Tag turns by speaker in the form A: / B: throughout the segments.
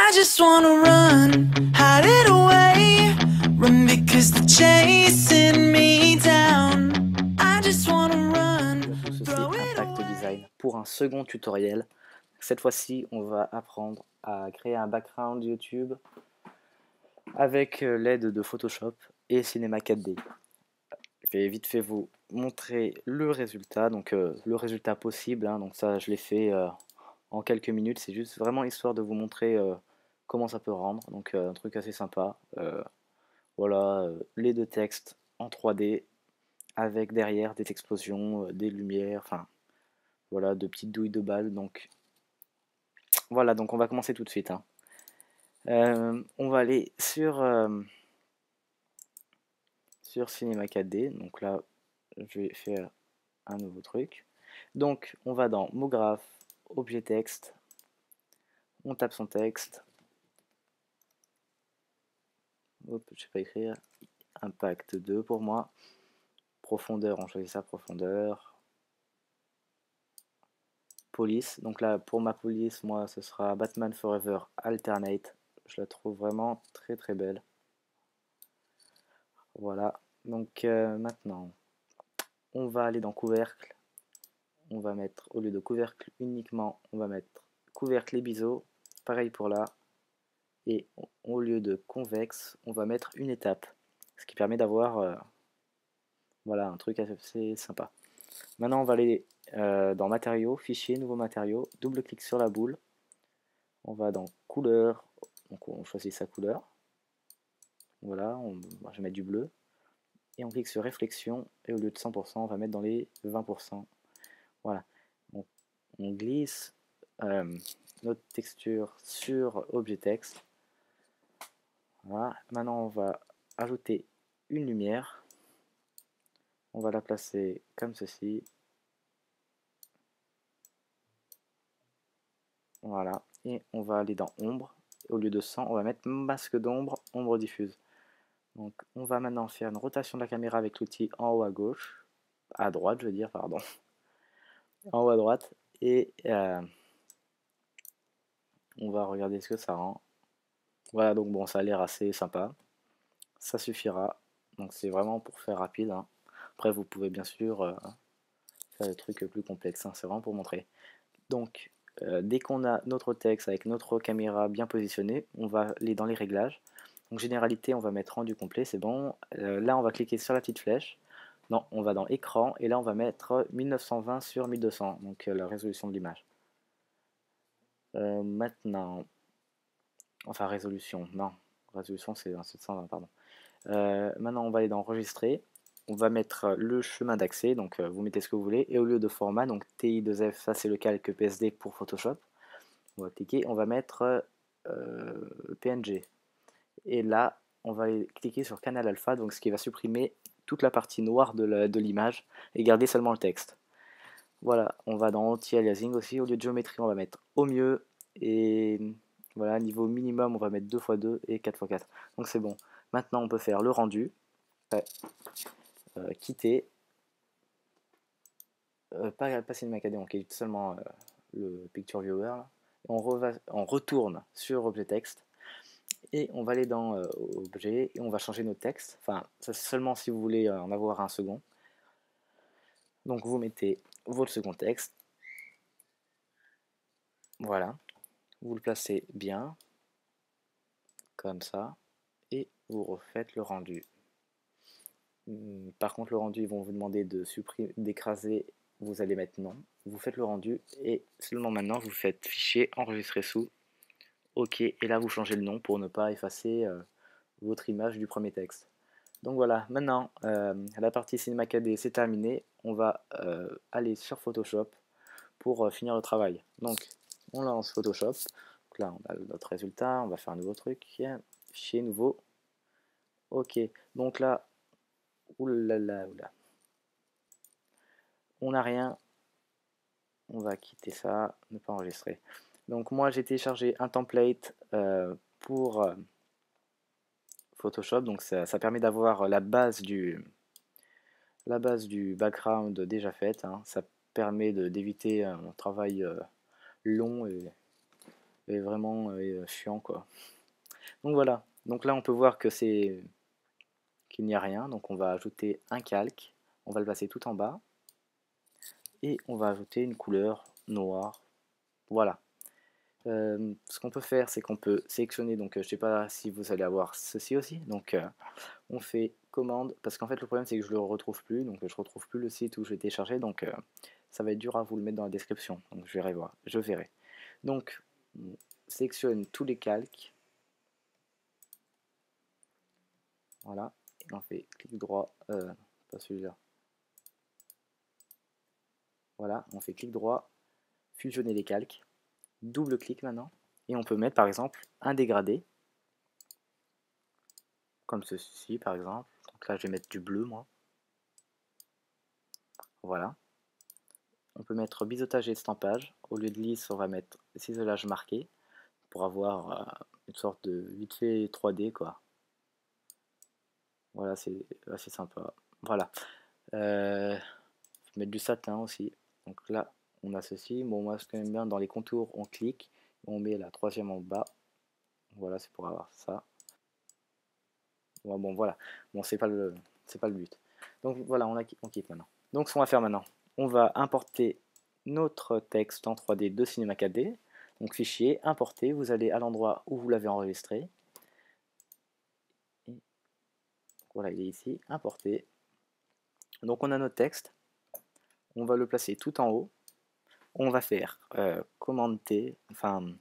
A: I just wanna run, hide it away, run because they're chasing me down. I just wanna run,
B: Bonjour à tous, ceci Impact Design pour un second tutoriel. Cette fois-ci, on va apprendre à créer un background YouTube avec l'aide de Photoshop et Cinema 4D. Je vais vite fait vous montrer le résultat, donc le résultat possible, hein, donc ça je l'ai fait en quelques minutes, c'est juste vraiment histoire de vous montrer comment ça peut rendre, donc un truc assez sympa. Voilà, les deux textes en 3D avec derrière des explosions, des lumières, enfin voilà, de petites douilles de balles, donc voilà, donc on va commencer tout de suite, hein. On va aller sur Cinema 4D, donc là je vais faire un nouveau truc. Donc on va dans mot graphe, objet texte, on tape son texte, hop, je sais pas écrire, impact 2 pour moi, profondeur, on choisit ça, profondeur, police, donc là pour ma police, moi ce sera Batman Forever Alternate, je la trouve vraiment très très belle. Voilà, donc maintenant on va aller dans couvercle, on va mettre, au lieu de couvercle uniquement, on va mettre couvercle et biseau, pareil pour là, et au lieu de convexe, on va mettre une étape, ce qui permet d'avoir voilà, un truc assez sympa. Maintenant on va aller dans matériaux, fichier, nouveau matériau, double clic sur la boule, on va dans couleur, donc on choisit sa couleur, voilà, je vais mettre du bleu, et on clique sur réflexion, et au lieu de 100%, on va mettre dans les 20%. Voilà, on glisse notre texture sur objet texte. Voilà, maintenant on va ajouter une lumière. On va la placer comme ceci. Voilà, et on va aller dans ombre. Au lieu de 100, on va mettre masque d'ombre, ombre diffuse. Donc on va maintenant faire une rotation de la caméra avec l'outil en haut à gauche, à droite je veux dire, pardon, en haut à droite, et on va regarder ce que ça rend. Voilà, donc bon, ça a l'air assez sympa, ça suffira, donc c'est vraiment pour faire rapide, hein. Après vous pouvez bien sûr faire des trucs plus complexes, hein. C'est vraiment pour montrer. Donc dès qu'on a notre texte avec notre caméra bien positionnée, on va aller dans les réglages. Donc généralité, on va mettre rendu complet, c'est bon. Là, on va cliquer sur la petite flèche. Non, on va dans écran et là, on va mettre 1920 sur 1200, donc la résolution de l'image. Maintenant, enfin résolution, non, résolution c'est 720, pardon. Maintenant, on va aller dans enregistrer. On va mettre le chemin d'accès, donc vous mettez ce que vous voulez, et au lieu de format, donc TI2F, ça c'est le calque PSD pour Photoshop. On va cliquer, on va mettre PNG. Et là, on va cliquer sur Canal Alpha, donc ce qui va supprimer toute la partie noire de l'image et garder seulement le texte. Voilà, on va dans anti-aliasing aussi, au lieu de géométrie, on va mettre au mieux, et voilà, niveau minimum, on va mettre 2x2 et 4x4. Donc c'est bon. Maintenant, on peut faire le rendu, quitter, pas Cinema 4D, on quitte seulement le Picture Viewer, là. On retourne sur objet texte, et on va aller dans objet et on va changer notre texte. Enfin, ça c'est seulement si vous voulez en avoir un second. Donc vous mettez votre second texte. Voilà. Vous le placez bien. Comme ça. Et vous refaites le rendu. Par contre, le rendu, ils vont vous demander de supprimer, d'écraser. Vous allez mettre non. Vous faites le rendu et seulement maintenant vous faites fichier, enregistrer sous. OK. Et là vous changez le nom pour ne pas effacer votre image du premier texte. Donc voilà, maintenant la partie Cinema 4D c'est terminé, on va aller sur Photoshop pour finir le travail. Donc on lance Photoshop, donc là on a notre résultat, on va faire un nouveau truc, fichier nouveau, ok, donc là, oulala, on n'a rien, on va quitter ça, ne pas enregistrer. Donc moi j'ai téléchargé un template pour Photoshop, donc ça permet d'avoir la base du background déjà faite, hein. Ça permet d'éviter un travail long est vraiment chiant quoi. Donc voilà, donc là on peut voir que c'est qu'il n'y a rien, donc on va ajouter un calque, on va le placer tout en bas, et on va ajouter une couleur noire, voilà. Ce qu'on peut faire, c'est qu'on peut sélectionner, donc je sais pas si vous allez avoir ceci aussi, donc on fait commande, parce qu'en fait le problème c'est que je le retrouve plus, donc je retrouve plus le site où j'ai téléchargé, donc ça va être dur à vous le mettre dans la description, donc je verrai. Donc on sélectionne tous les calques, voilà, et on fait clic droit, pas celui-là, voilà, on fait clic droit, fusionner les calques, double clic maintenant, et on peut mettre par exemple un dégradé, comme ceci par exemple, donc là je vais mettre du bleu moi, voilà. On peut mettre biseautage et estampage, au lieu de lisse on va mettre ciselage marqué, pour avoir une sorte de vite fait 3D quoi. Voilà, c'est assez sympa. Voilà. Mettre du satin aussi. Donc là, on a ceci. Bon, moi, ce que j'aime bien, dans les contours, on clique, on met la troisième en bas. Voilà, c'est pour avoir ça. Bon, voilà. Bon, c'est pas le but. Donc voilà, on quitte maintenant. Donc ce qu'on va faire maintenant, on va importer notre texte en 3D de Cinema 4D. Donc fichier, importer, vous allez à l'endroit où vous l'avez enregistré. Et voilà, il est ici, importé. Donc on a notre texte, on va le placer tout en haut. On va faire commande T, enfin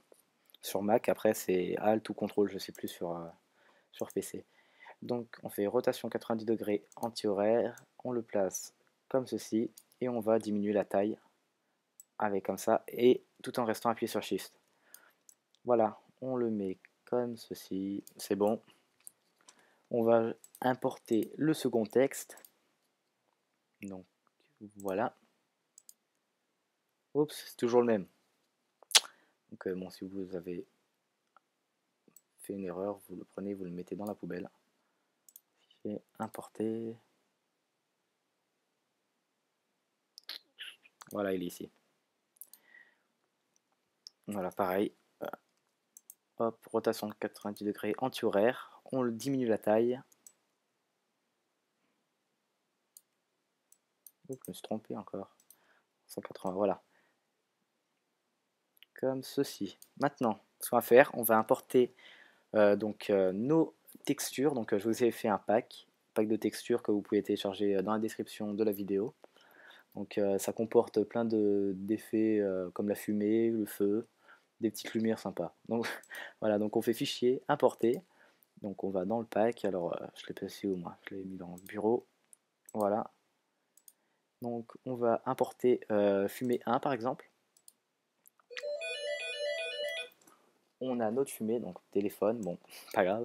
B: sur Mac, après c'est Alt ou CTRL, je sais plus sur PC. Donc on fait rotation 90 degrés anti-horaire, on le place comme ceci, et on va diminuer la taille avec comme ça, et tout en restant appuyé sur Shift. Voilà, on le met comme ceci, c'est bon. On va importer le second texte, donc voilà. Oups, c'est toujours le même. Donc bon, si vous avez fait une erreur, vous le prenez, vous le mettez dans la poubelle. Fichier, importer. Voilà, il est ici. Voilà, pareil. Hop, rotation de 90 degrés anti-horaire. On le diminue la taille. Oups, je me suis trompé encore. 180, voilà. Comme ceci. Maintenant, ce qu'on va faire, on va importer nos textures. Donc je vous ai fait un pack de textures que vous pouvez télécharger dans la description de la vidéo. Donc ça comporte plein d'effets comme la fumée, le feu, des petites lumières sympas. Donc voilà, donc on fait fichier, importer. Donc on va dans le pack. Alors je l'ai placé où moi? Je l'ai mis dans le bureau. Voilà. Donc on va importer fumée 1 par exemple. On a notre fumée, donc téléphone, bon, pas grave.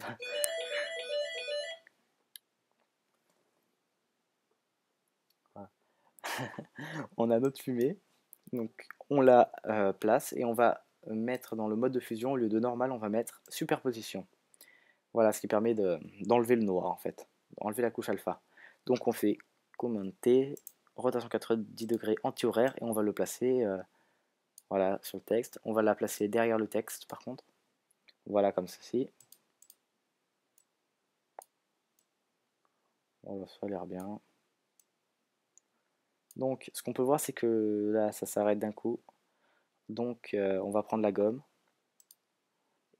B: Voilà. On a notre fumée, donc on la place et on va mettre dans le mode de fusion, au lieu de normal, on va mettre superposition. Voilà, ce qui permet d'enlever le noir en fait, enlever la couche alpha. Donc on fait commande T, rotation 90 degrés anti-horaire, et on va le placer voilà, sur le texte. On va la placer derrière le texte par contre. Voilà, comme ceci. Voilà, ça a l'air bien. Donc ce qu'on peut voir, c'est que là ça s'arrête d'un coup. Donc on va prendre la gomme.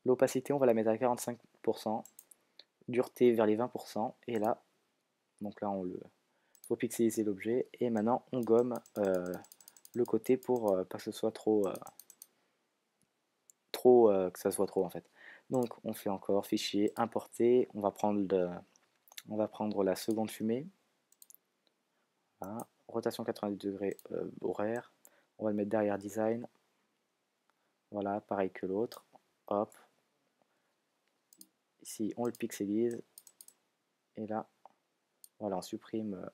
B: L'opacité on va la mettre à 45%. Dureté vers les 20%. Et là, donc là on le faut pixeliser l'objet. Et maintenant on gomme le côté pour pas que ce soit trop que ça soit trop en fait. Donc on fait encore fichier, importer, on va prendre la seconde fumée. Voilà. Rotation 90 degrés horaire. On va le mettre derrière design. Voilà, pareil que l'autre. Hop. Ici on le pixelise. Et là, voilà, on supprime.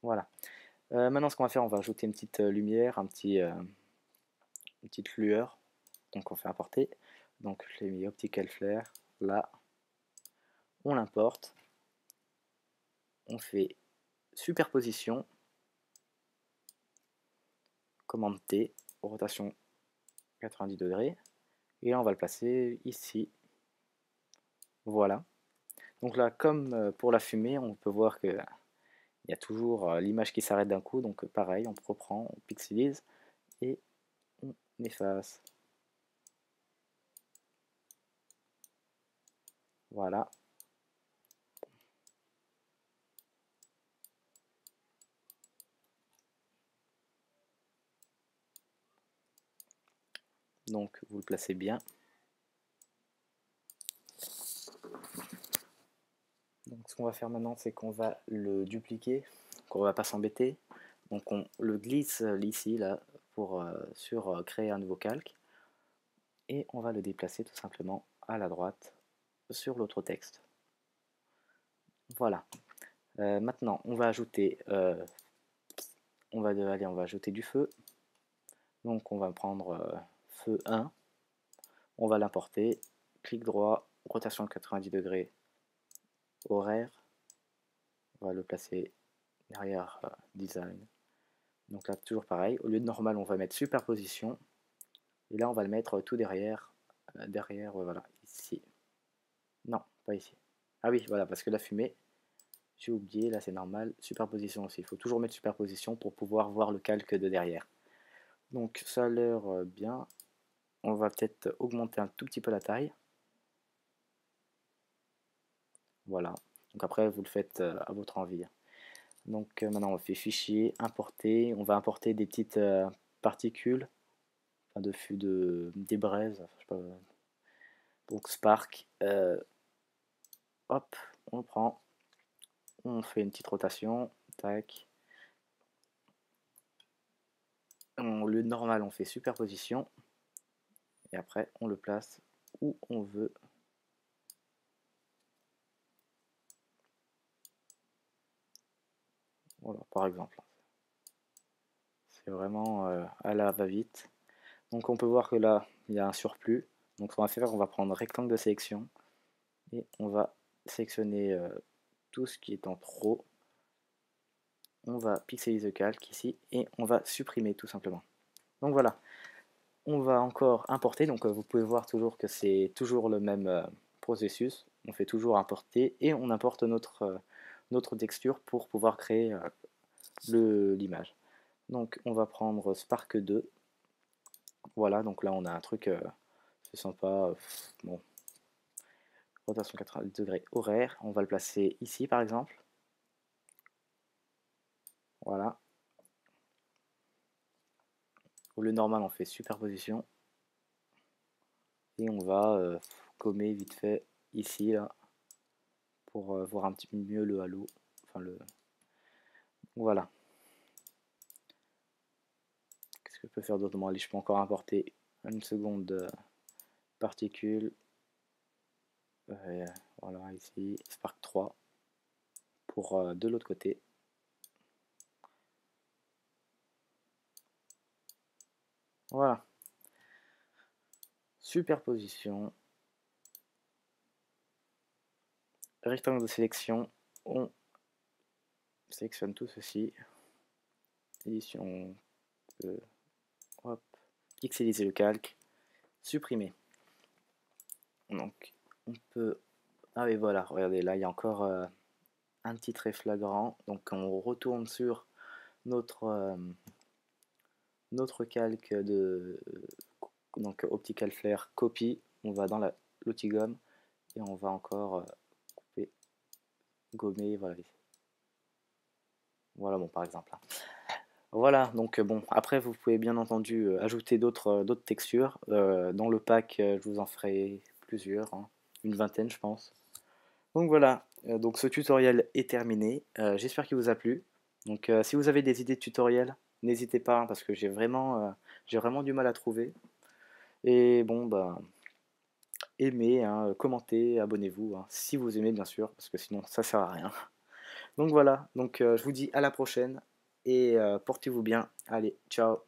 B: Voilà. Maintenant ce qu'on va faire, on va ajouter une petite lumière, une petite lueur. Donc on fait importer. Donc je l'ai mis optical flare. Là, on l'importe. On fait superposition. Commande T, rotation 90 degrés. Et là, on va le placer ici. Voilà. Donc là, comme pour la fumée, on peut voir que il y a toujours l'image qui s'arrête d'un coup. Donc pareil, on reprend, on pixelise et on efface. Voilà. Donc vous le placez bien. Donc ce qu'on va faire maintenant, c'est qu'on va le dupliquer, qu'on va pas s'embêter. Donc on le glisse ici, là, pour créer un nouveau calque. Et on va le déplacer tout simplement à la droite sur l'autre texte. Voilà. Maintenant, on va ajouter, on va ajouter du feu. Donc on va prendre feu 1, on va l'importer, clic droit, rotation de 90 degrés, horaire, on va le placer derrière design. Donc là toujours pareil, au lieu de normal on va mettre superposition, et là on va le mettre tout derrière, voilà, ici. Non, pas ici. Ah oui, voilà, parce que la fumée, j'ai oublié, là c'est normal, superposition aussi, il faut toujours mettre superposition pour pouvoir voir le calque de derrière. Donc ça a l'air bien. On va peut-être augmenter un tout petit peu la taille. Voilà. Donc après, vous le faites à votre envie. Donc maintenant, on fait fichier, importer. On va importer des petites particules, enfin des braises. Je sais pas. Donc Spark. Hop, on le prend. On fait une petite rotation. Tac. Au lieu de normal, on fait superposition. Et après, on le place où on veut. Voilà, par exemple. C'est vraiment à la va-vite. Donc on peut voir que là, il y a un surplus. Donc ce qu'on va faire, on va prendre rectangle de sélection. Et on va sélectionner tout ce qui est en trop. On va pixeliser le calque ici. Et on va supprimer tout simplement. Donc voilà. On va encore importer. Donc vous pouvez voir toujours que c'est toujours le même processus. On fait toujours importer. Et on importe notre texture pour pouvoir créer l'image. Donc on va prendre Spark 2. Voilà, donc là on a un truc, c'est sympa, bon, rotation 90 degrés horaire, on va le placer ici par exemple, voilà, au lieu normal on fait superposition, et on va gommer vite fait ici, là, pour voir un petit peu mieux le halo, enfin voilà. Qu'est-ce que je peux faire d'autre? Allez, je peux encore importer une seconde particule, voilà ici, Spark 3, pour de l'autre côté. Voilà. Superposition. Rectangle de sélection. On sélectionne tout ceci. Et si on peut hop, pixeliser le calque, supprimer. Donc on peut. Ah oui voilà, regardez là il y a encore un petit trait flagrant. Donc on retourne sur notre calque de donc optical flare copy, on va dans l'outil gomme et on va encore couper, gommer, voilà. Voilà, bon par exemple. Voilà, donc bon, après vous pouvez bien entendu ajouter d'autres textures. Dans le pack, je vous en ferai plusieurs, hein, une vingtaine je pense. Donc voilà, donc ce tutoriel est terminé. J'espère qu'il vous a plu. Donc si vous avez des idées de tutoriels, n'hésitez pas, hein, parce que j'ai vraiment du mal à trouver. Et bon, bah, aimez, hein, commentez, abonnez-vous, hein, si vous aimez bien sûr, parce que sinon ça sert à rien. Donc voilà, donc je vous dis à la prochaine, et portez-vous bien. Allez, ciao.